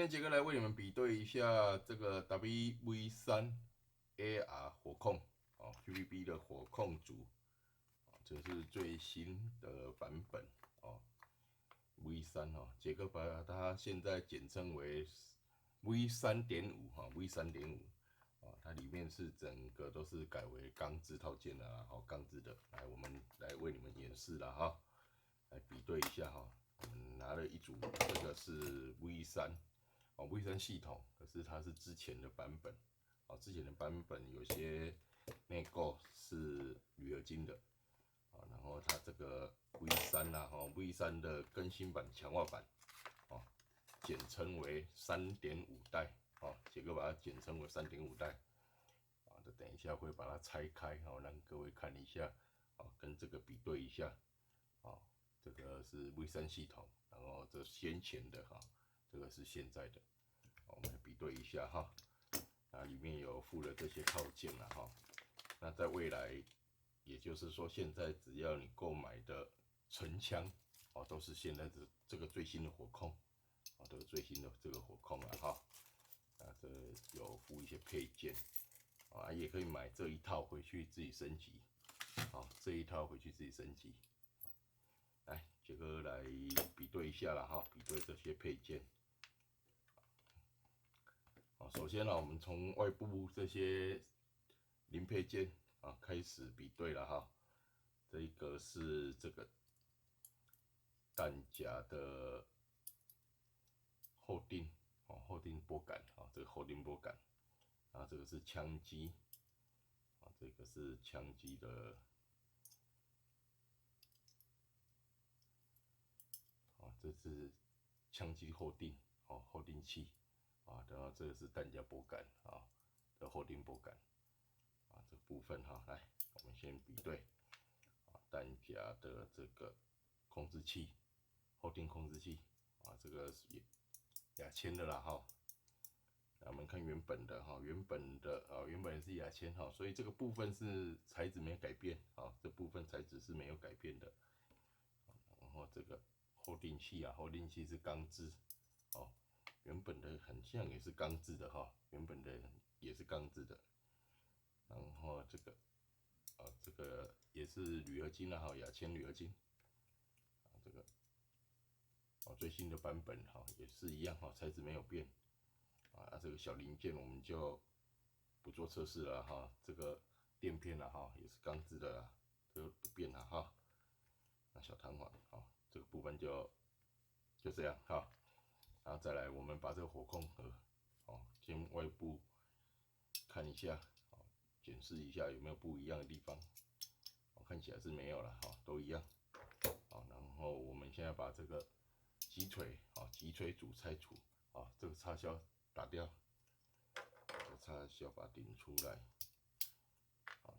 天杰哥来为你们比对一下这个 WV3 AR 火控，PVB 的火控组，这是最新的版本V3杰哥把它现在简称为 V3.5V3.5它里面是整个都是改为钢制套件的啦，钢制的。来，我们来为你们演示了哈，来比对一下哈。我们拿了一组，这个是 V3 系统，可是它是之前的版本之前的版本有些内构是铝合金的然后它这个 V3 V3 的更新版强化版简称为 3.5 代杰哥把它简称为 3.5 代这等一下会把它拆开让各位看一下跟这个比对一下这个是 V3 系统，然后这先前的这个是现在的，我们来比对一下那里面有附了这些套件了那在未来，也就是说现在只要你购买的成枪都是现在这个最新的火控这个最新的这个火控这有附一些配件也可以买这一套回去自己升级这一套回去自己升级。来，杰哥来比对一下啦比对这些配件。首先我们从外部这些零配件开始比对了这一个是这个弹夹的后定拨杆这个后定拨杆这个是枪机这个是枪机的这是枪机后定后定器然后这个是弹夹拨杆的后定拨杆这部分来我们先比对弹夹的这个控制器后定控制器这个是亚铅的啦那我们看原本的原本是亚铅所以这个部分是材质没有改变这部分材质是没有改变的然后这个后定器后定器是钢制原本的很像也是钢制的原本的也是钢制的，然后这个也是铝合金亚铅铝合金这个最新的版本也是一样材质没有变这个小零件我们就不做测试了这个垫片也是钢制的这个不变了那小弹簧这个部分就这样然后再来我们把这个火控盒先外部看一下检视一下有没有不一样的地方看起来是没有了都一样然后我们现在把这个击锤组拆除这个插销打掉，这插销把它顶出来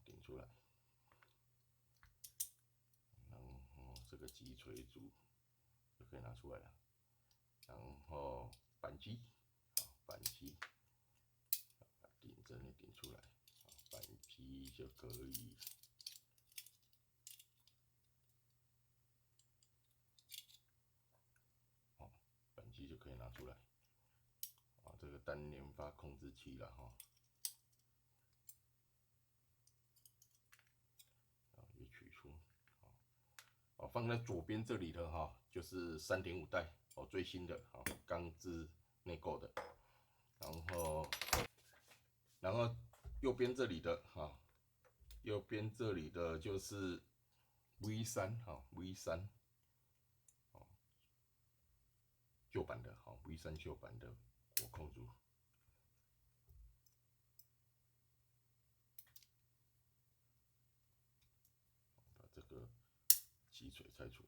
顶出来，然后这个击锤组就可以拿出来了，然后扳机把顶针也顶出来扳机就可以扳机就可以拿出来这个单联发控制器了也取出放在左边这里的就是 3.5 代最新的钢制内构的，然后右边这里的就是 V3 V3 旧版的V3 旧版的火控组。把这个击锤拆除。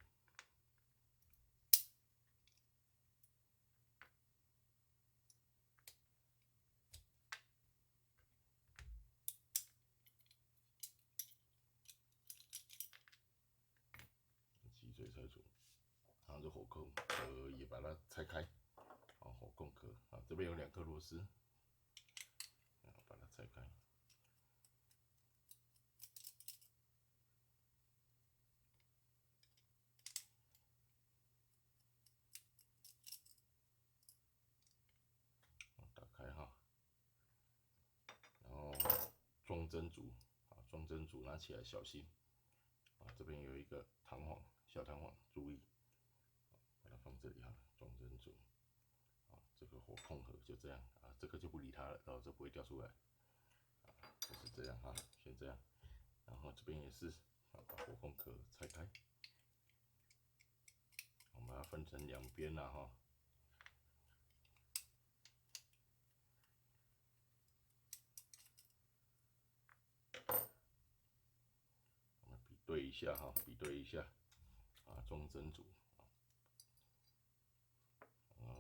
击锤拆除，然后这火控壳也把它拆开，火控壳这边有2颗螺丝，然后把它拆开。组啊，装针组拿起来小心啊，这边有一个弹簧，小弹簧，注意，把它放这里好了，装针组啊，这个火控盒就这样啊，这个就不理它了，然后这不会掉出来啊，就是这样哈，先这样，然后这边也是啊，把火控壳拆开，我们把它分成两边啦哈。比对一下哈，比对一下啊，装针组啊，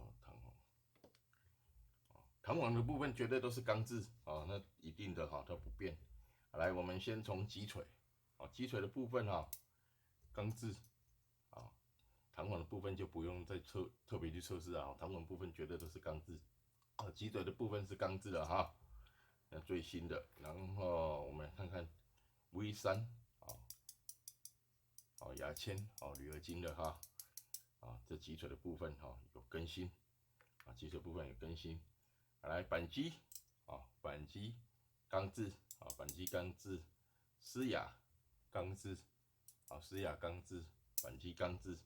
弹簧的部分绝对都是钢制啊，那一定的哈，它不变。来，我们先从击锤啊，击锤的部分哈，钢制啊，弹簧的部分就不用再特别去测试啊，弹簧部分绝对都是钢制啊，击锤的部分是钢制的哈，那最新的。然后我们看看 V3啊。哦，牙签哦，铝合金的哈，啊，这击锤的部分哈有更新，啊，击锤部分有更新。来，扳机啊，扳机钢制啊，扳机钢制，施牙钢制啊，施牙钢制，扳机钢制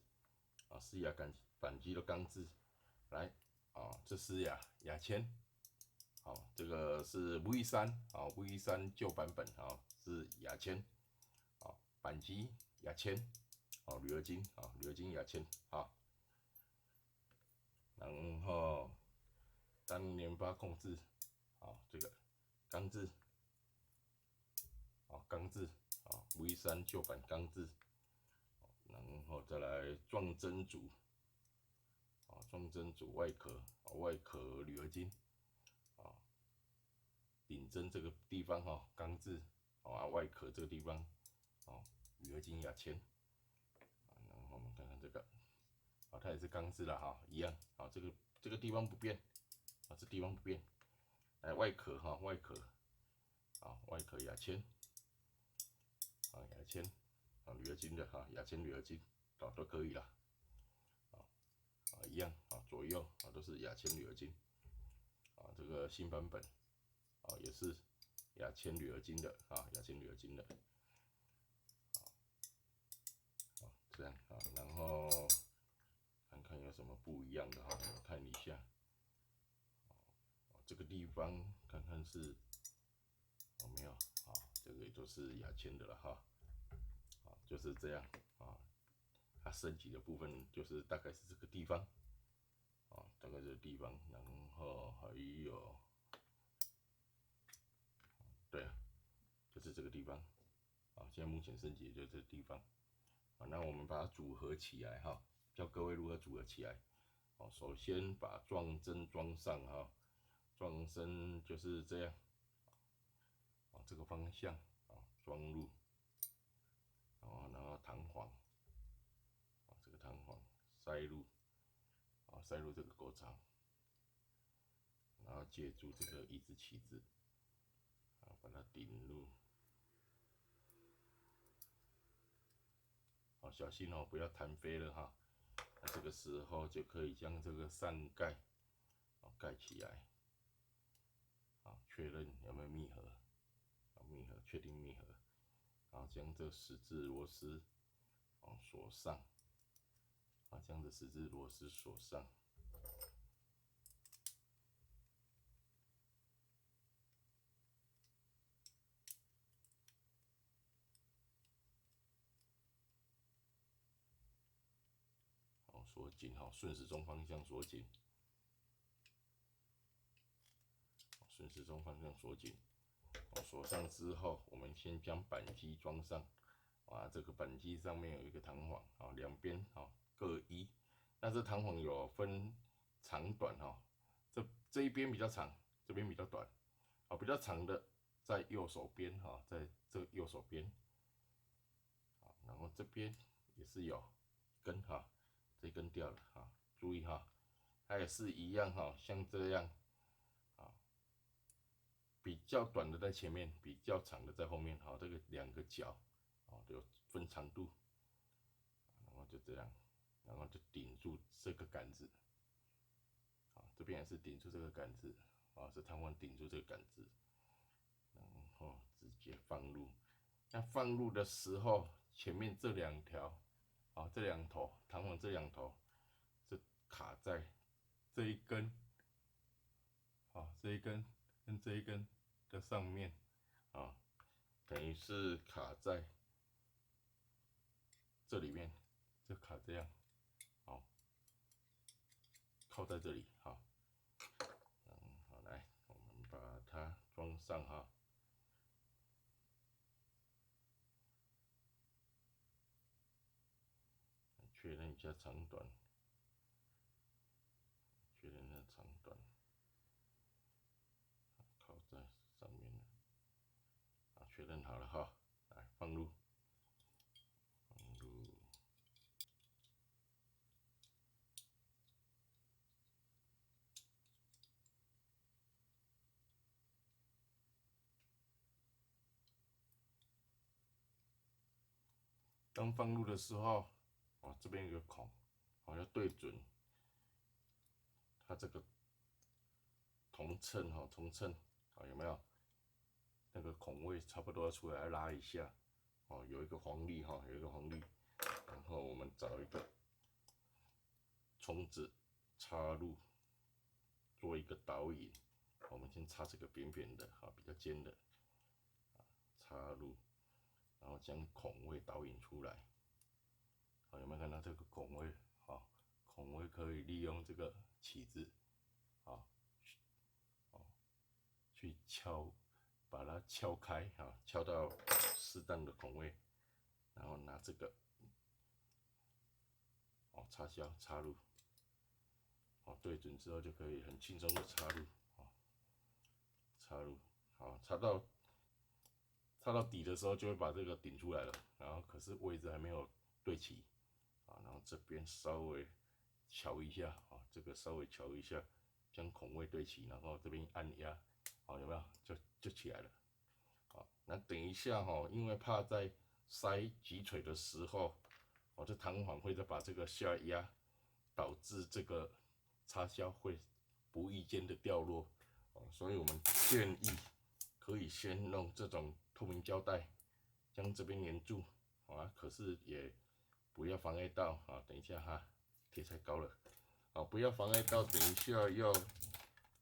啊，施牙扳机的钢制。来啊，这施牙签，好，这个是 V3啊，V3旧版本啊是牙签，啊，扳机。牙签，哦，铝合金，啊，铝合金牙签，好，然后单联发控制，啊，这个钢制，啊，钢制，啊 ，V3旧版钢制，然后再来撞针组，啊，撞针组外壳，外壳铝合金，啊，顶针这个地方哈，钢制，啊，外壳这个地方，啊，铝合金牙签。然后我们看看这个，啊，它也是钢制的哈，一样，啊，这个地方不变，啊，这地方不变。来外壳哈，外壳，啊，外壳牙签，啊，牙签，啊，铝合金的哈，牙签铝合金，啊，都可以啦，啊，一样，啊，左右啊都是牙签铝合金，啊，这个新版本，啊，也是牙签铝合金的，啊，牙签铝合金的。这样啊，然后看看有什么不一样的哈，我看一下。这个地方看看是有没有啊？这个也都是牙签的了哈，啊，就是这样啊。它升级的部分就是大概是这个地方，啊，大概这个地方，然后还有，对啊，就是这个地方，啊，现在目前升级的就是这个地方。啊，那我们把它组合起来哈，教各位如何组合起来。哦，首先把撞针装上哈，撞针就是这样，啊，这个方向啊装入，然后弹簧，啊，这个弹簧塞入，啊，塞入这个沟槽，然后借助这个一字起子，啊，把它顶入。好，小心哦，不要弹飞了哈。那这个时候就可以将这个上盖，盖起来，啊，确认有没有密合，啊，密合，确定密合，然后将这十字螺丝，锁上，啊，将这十字螺丝锁上。锁紧哈，顺时钟方向锁紧，顺时钟方向锁紧。锁上之后，我们先将扳机装上。啊，这个扳机上面有一个弹簧，啊，两边啊各一。那这弹簧有分长短哈，这一边比较长，这边比较短。啊，比较长的在右手边哈，在这右手边。啊，然后这边也是有根哈。这根掉了哈，注意哈，它也是一样哈，像这样啊，比较短的在前面，比较长的在后面，好，这个两个角啊都有分长度，然后就这样，然后就顶住这个杆子，啊，这边也是顶住这个杆子，啊，是弹簧顶住这个杆子，然后直接放入。那放入的时候，前面这2条，这2头弹簧这2头是卡在这一根，这一根跟这一根的上面，等于是卡在这里面，就卡这样，靠在这里，好，来，我们把它装上哈。确认一下长短，确认一下长短，靠在上面了，确认好了哈，来放入，当放入的时候，这边有个孔，要对准它这个铜秤，有没有？那个孔位差不多要出来，拉一下，有一个黄力，有一个黄力，然后我们找一个冲子插入，做一个导引。我们先插这个扁扁的，比较尖的，插入，然后将孔位导引出来。有没有看到这个孔位？孔位可以利用这个起子，去把它敲开，敲到适当的孔位，然后拿这个，插销插入，对准之后就可以很轻松的插入，插入，插到底的时候就会把这个顶出来了，然后可是位置还没有对齐，然后这边稍微瞧一下，这个稍微瞧一下，将孔位对齐，然后这边按压，有没有？就起来了。那等一下因为怕在塞击锤的时候，这弹簧会再把这个下压，导致这个插销会不意间的掉落，所以我们建议可以先用这种透明胶带将这边粘住，可是也不要妨碍到等一下贴太高了，不要妨碍到等一下要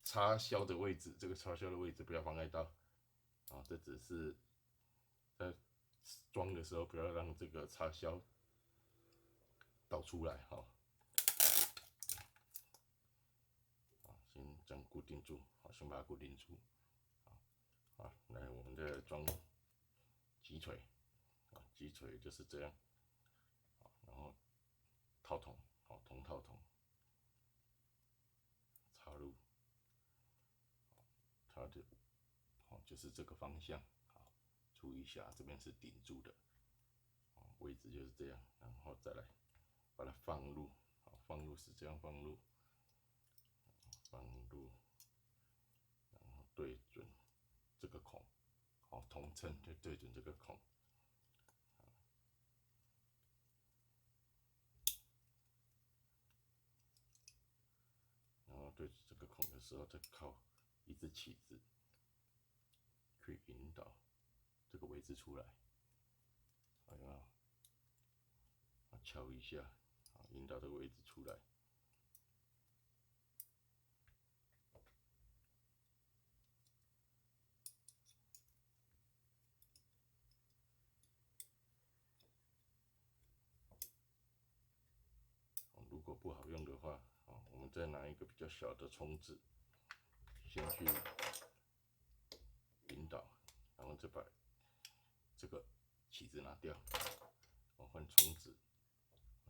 插销的位置，这个插销的位置不要妨碍到，这只是在装的时候不要让这个插销倒出来，先将固定住，先把它固定住，来我们再装击锤，击锤就是这样，然后套筒，铜套筒插入，它就是这个方向，注意一下，这边是顶住的，位置就是这样，然后再来把它放入，放入是这样放入，然后对准这个孔，铜秤就对准这个孔，然后对准这个孔的时候，再靠一只起子去引导这个位置出来，有没有？敲一下，引导这个位置出来。如果不好用的话，我们再拿一个比较小的冲子，先去引导，然后再把这个起子拿掉，换冲子，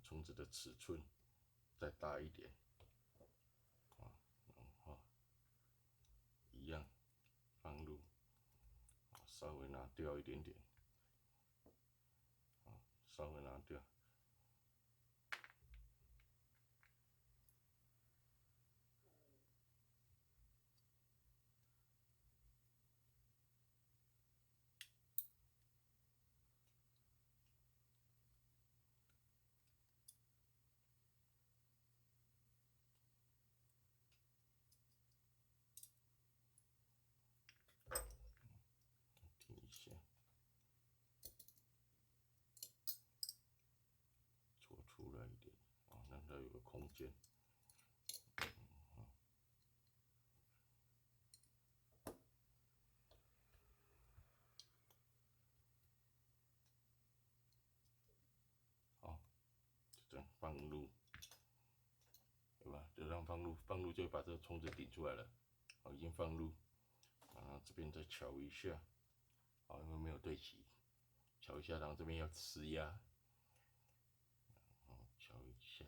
冲子的尺寸再大一点，然后一样放入，稍微拿掉一点点，稍微拿掉。停一下。出来一点啊，让它有个空间。好，就这样放入，对吧？就让放入就把这个冲子顶出来了。好，已经放入，啊，这边再瞧一下，好，因为没有对齐，瞧一下，然后这边要施压。 瞧一下，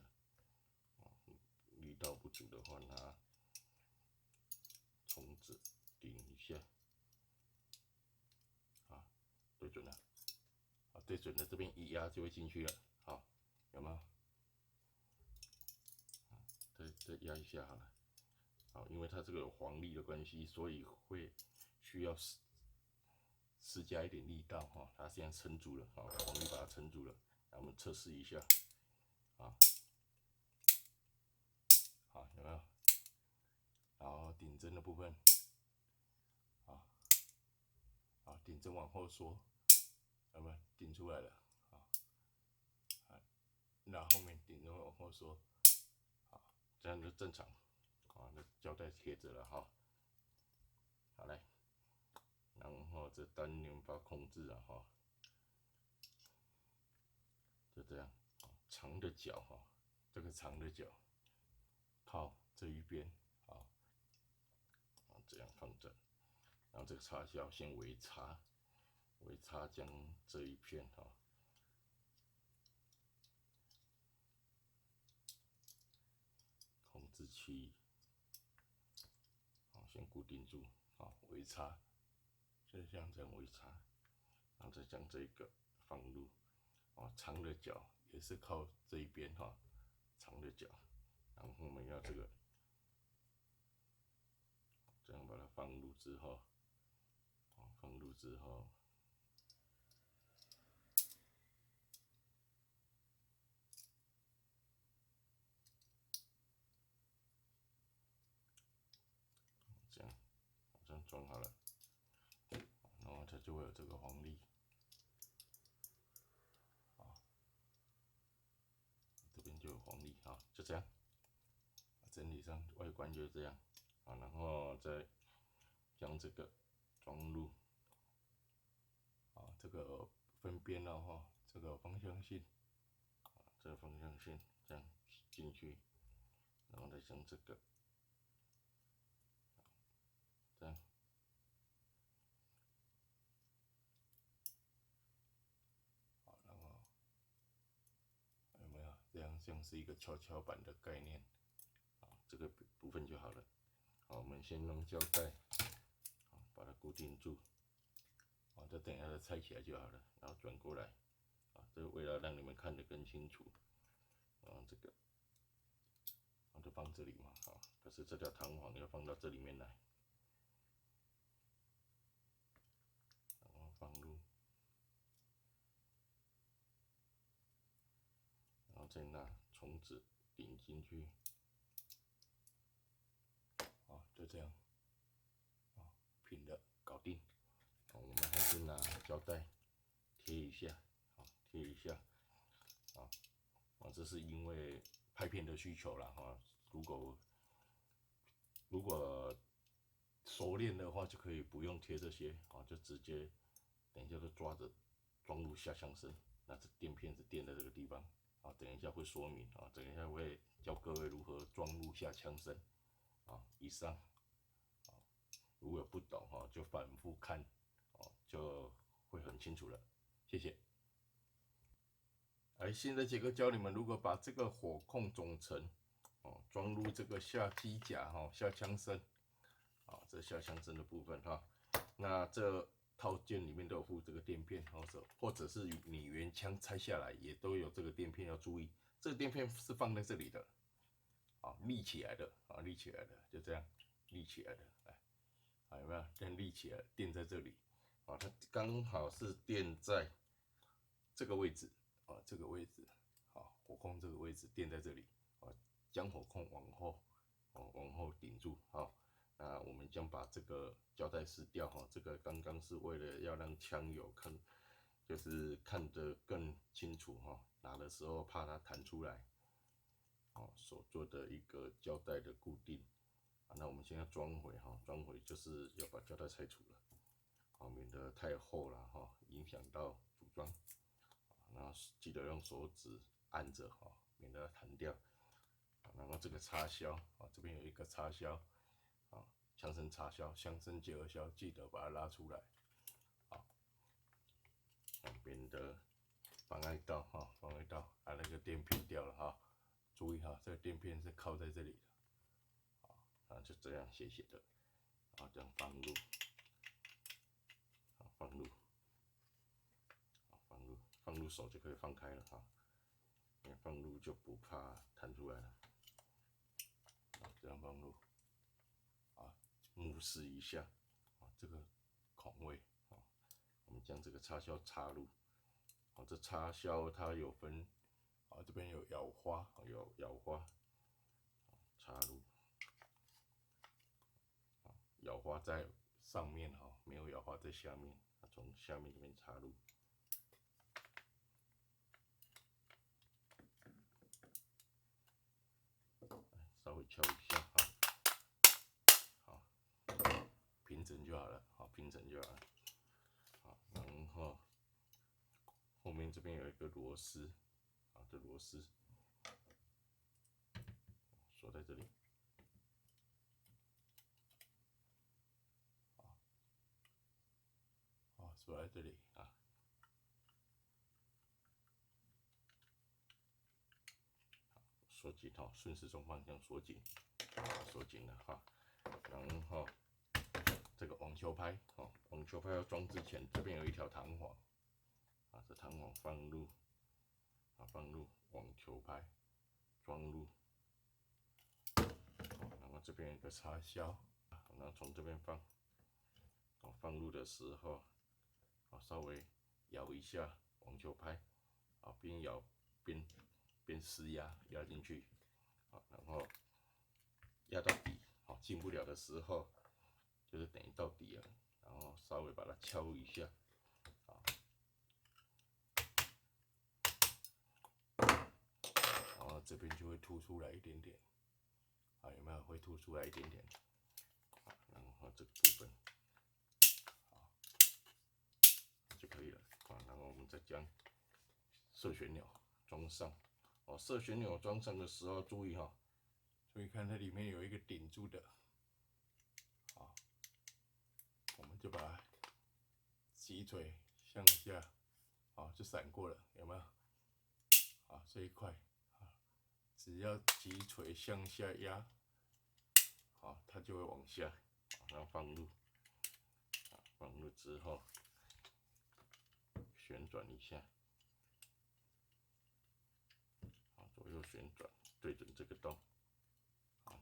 力道不足的话，拿冲子顶一下，啊，对准了，啊，对准了，这边一压就会进去了，好，有没有？再压一下好了，好，因为它这个有黄力的关系，所以会需要施加一点力道哈，它现在撑住了，好，黄力把它撑住了，那我们测试一下，啊。 好，有没有？然后顶针的部分，啊，好，顶针往后缩，有没有？顶出来了，啊，那后面顶针往后缩，好，这样就正常，啊，那胶带贴着了哈，好来，然后这单元把控制了哈，就这样，长的角哈，这个长的角靠这一边，好。 这样放正，然后这个插销先微插将这一片哈，控制器，好先固定住，好微插，就像这样微插，然后再将这个放入，啊长的角也是靠这一边哈，长的角，然后我们要这个。 这样把它放入之后，放入之后，这样装好了，然后它就会有这个黄力，啊，这边就有黄力，好，就这样，整体上外观就是这样，啊，然后再将这个装入。 啊，这个分边了哈，这个方向性，啊，这个方向性这样进去，然后再将这个，这样，好，然后有没有这样像是一个跷跷板的概念？啊，这个部分就好了。好，我们先用胶带，好，把它固定住，好，再等一下再拆起来就好了，然后转过来，啊，这个为了让你们看得更清楚，然后这个。 就放这里嘛，好，可是这条弹簧要放到这里面来，然后放入，然后再拿虫子顶进去，好，就这样，好，平的搞定。好，我们还是拿胶带贴一下，好，贴一下，好，这是因为拍片的需求啦，哈，如果熟练的话，就可以不用贴这些，啊，就直接等一下就抓着装入下枪身，那这垫片是垫在这个地方，啊，等一下会说明，啊，等一下会教各位如何装入下枪身，啊，以上，啊，如果有不懂哈，就反复看，哦，就会很清楚了，谢谢。来，现在杰哥教你们如何把这个火控总成，哦，装入这个下机甲哈，下枪身。 啊，这下枪身的部分哈，那这套件里面都有附这个垫片，或者是你原枪拆下来也都有这个垫片，要注意，这个垫片是放在这里的，啊，立起来的，啊，立起来的，就这样立起来的，来，有没有？这样立起来，垫在这里，啊，它刚好是垫在这个位置，啊，这个位置，好，火控这个位置垫在这里，啊，将火控往后，哦，往后顶住，好。 那我们将把这个胶带撕掉哈，这个刚刚是为了要让枪友看，就是看得更清楚哈，拿的时候怕它弹出来，所做的一个胶带的固定。那我们现在装回装回就是要把胶带拆除了，免得太厚了影响到组装。然后记得用手指按着免得它弹掉。然后这个插销这边有一个插销枪身插销、枪身结合销，记得把它拉出来。两边的防碍道防碍道那个垫片掉了注意这个垫片是靠在这里的，就这样斜斜的，这样放入，放入手就可以放开了放入就不怕弹出来了。这样放入，目视一下这个孔位我们将这个插销插入。这插销它有分这边有咬花，插入。咬花在上面没有咬花在下面，从下面这边插入。稍微敲一下平整就好了，平整就好了。然后后面这边有一个螺丝，这螺丝锁在这里，锁在这里锁紧顺时钟方向锁紧，锁紧了然后这个网球拍网球拍要装之前，这边有一条弹簧这弹簧放入网球拍，装入然后这边有一个插销，然后从这边放入的时候稍微摇一下网球拍边摇边施压进去然后压到底进不了的时候就是等于到底了，然后稍微把它敲一下然后这边就会凸出来一点点有没有会凸出来一点点然后这个部分就可以了然后我们再将射旋钮装上射旋钮装上的时候注意注意看它里面有一个顶住的我们就把击腿向下就闪过了，有没有这一块只要击腿向下压它就会往下然后放入之后旋转一下左右旋转对准这个洞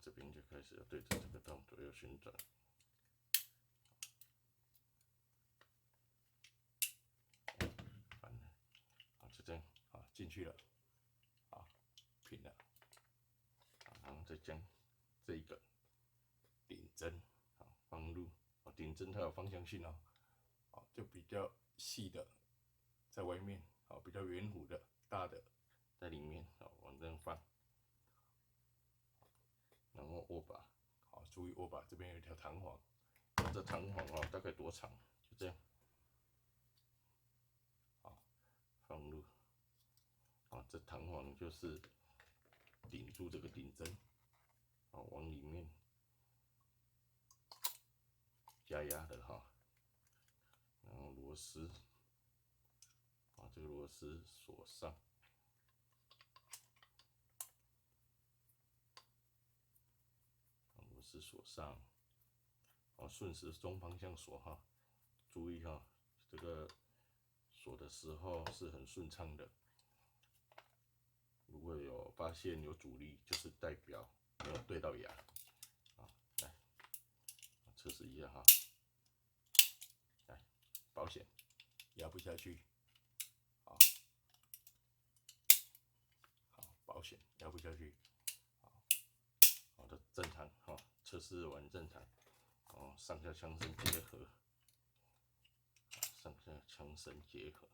这边就开始要对准这个洞左右旋转反了就这样进去了平了然后再将这一个顶针放入顶针它有方向性就比较细的在外面比较圆弧的大的在里面往这样放，然后握把注意握把这边有一条弹簧，这弹簧大概多长？就这样放入这弹簧就是顶住这个顶针往里面加压的然后螺丝这个螺丝锁上，螺丝锁上顺时钟方向锁注意这个锁的时候是很顺畅的。如果有发现有阻力，就是代表没有对到牙来测试一下来保险压不下去保险压不下去好的正常测试完正常上下枪身结合上下枪身结合